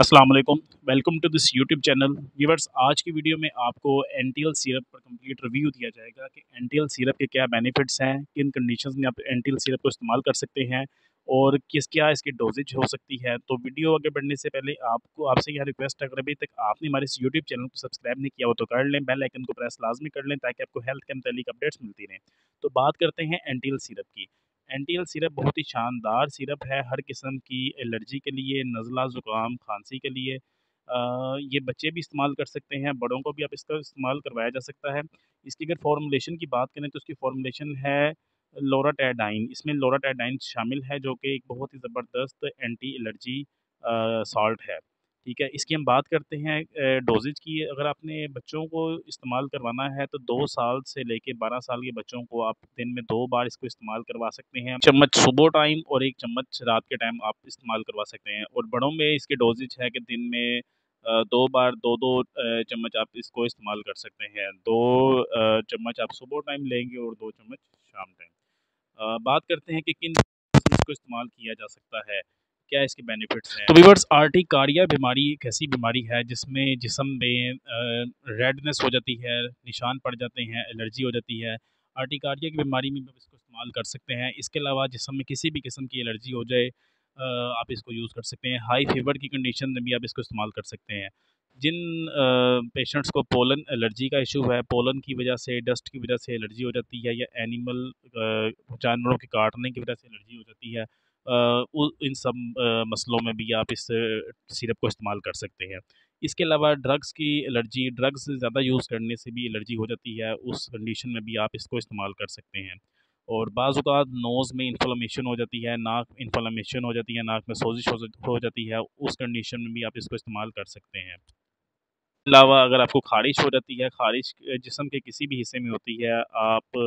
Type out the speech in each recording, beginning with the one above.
अस्सलाम वालेकुम। Welcome to this YouTube channel. Viewers, आज की वीडियो में आपको एनटीएल सिरप पर कंप्लीट रिव्यू दिया जाएगा कि एनटीएल सिरप के क्या बेनिफिट्स हैं, किन कंडीशंस में आप एनटीएल सिरप को इस्तेमाल कर सकते हैं और क्या इसकी डोजेज हो सकती है। तो वीडियो आगे बढ़ने से पहले आपसे यह रिक्वेस्ट है, अगर अभी तक आपने हमारे इस यूट्यूब चैनल को सब्सक्राइब नहीं किया हो तो कर लें, बेल आइकन को प्रेस लाजमी कर लें ताकि आपको हेल्थ के मुतालिक अपडेट्स मिलती रहें। तो बात करते हैं एनटीएल सिरप की। एनटीएल सिरप बहुत ही शानदार सिरप है हर किस्म की एलर्जी के लिए, नज़ला, ज़ुकाम, खांसी के लिए। ये बच्चे भी इस्तेमाल कर सकते हैं, बड़ों को भी आप इसका इस्तेमाल करवाया जा सकता है। इसकी अगर फ़ॉर्मूलेशन की बात करें तो इसकी फ़ॉर्मूलेशन है लोराटाइडाइन। इसमें लोराटाइडाइन शामिल है जो कि एक बहुत ही ज़बरदस्त एंटी एलर्जी सॉल्ट है। ठीक है, इसकी हम बात करते हैं डोज़ेज की। अगर आपने बच्चों को इस्तेमाल करवाना है तो 2 साल से लेके 12 साल के बच्चों को आप दिन में 2 बार इसको इस्तेमाल करवा सकते हैं। चम्मच सुबह टाइम और 1 चम्मच रात के टाइम आप इस्तेमाल करवा सकते हैं। और बड़ों में इसकी डोज़ेज है कि दिन में 2 बार 2-2 चम्मच आप इसको इस्तेमाल कर सकते हैं। 2 चम्मच आप सुबह टाइम लेंगे और 2 चम्मच शाम टाइम। बात करते हैं कि किन इसको इस्तेमाल किया जा सकता है, क्या इसके बेनिफिट्स हैं। तो व्यूअर्स, आर्टिकारिया बीमारी एक ऐसी बीमारी है जिसमें जिस्म में रेडनेस हो जाती है, निशान पड़ जाते हैं, एलर्जी हो जाती है। आर्टिकारिया की बीमारी में भी आप इसको इस्तेमाल कर सकते हैं। इसके अलावा जिस्म में किसी भी किस्म की एलर्जी हो जाए, आप इसको यूज़ कर सकते हैं। हाई फीवर की कंडीशन में भी आप इसको इस्तेमाल कर सकते हैं। जिन पेशेंट्स को पोलन एलर्जी का इशू है, पोलन की वजह से, डस्ट की वजह से एलर्जी हो जाती है, या एनिमल जानवरों के काटने की वजह से एलर्जी हो जाती है, इन सब मसलों में भी आप इस सिरप को इस्तेमाल कर सकते हैं। इसके अलावा ड्रग्स की एलर्जी, ड्रग्स ज़्यादा यूज़ करने से भी एलर्जी हो जाती है, उस कंडीशन में भी आप इसको इस्तेमाल कर सकते हैं। और बाज़ औक़ात नोज़ में इन्फ्लेमेशन हो जाती है, नाक इन्फ्लेमेशन हो जाती है, नाक में सोजिश हो जाती है, उस कंडीशन में भी आप इसको इस्तेमाल कर सकते हैं। अलावा अगर आपको ख़ारिश हो जाती है, ख़ारिश जिस्म के किसी भी हिस्से में होती है, आप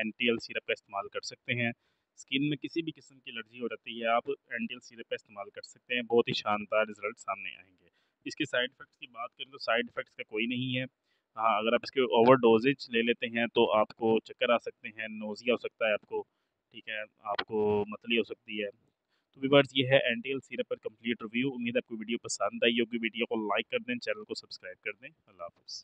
एनटीएल सिरप का इस्तेमाल कर सकते हैं। स्किन में किसी भी किस्म की एलर्जी हो जाती है, आप एनटीएल सिरप का इस्तेमाल कर सकते हैं, बहुत ही शानदार रिज़ल्ट सामने आएँगे। इसके साइड इफ़ेक्ट्स की बात करें तो साइड इफ़ेक्ट्स का कोई नहीं है। हाँ, अगर आप इसके ओवर डोज़ेज ले लेते हैं तो आपको चक्कर आ सकते हैं, नोज़िया हो सकता है आपको, ठीक है, आपको मतली हो सकती है। तो व्यूअर्स, ये है एनटीएल सिरप पर कंप्लीट रिव्यू। उम्मीद है आपको वीडियो पसंद आई होगी। वीडियो को लाइक कर दें, चैनल को सब्सक्राइब कर दें। अल्लाह हाफ़िज़।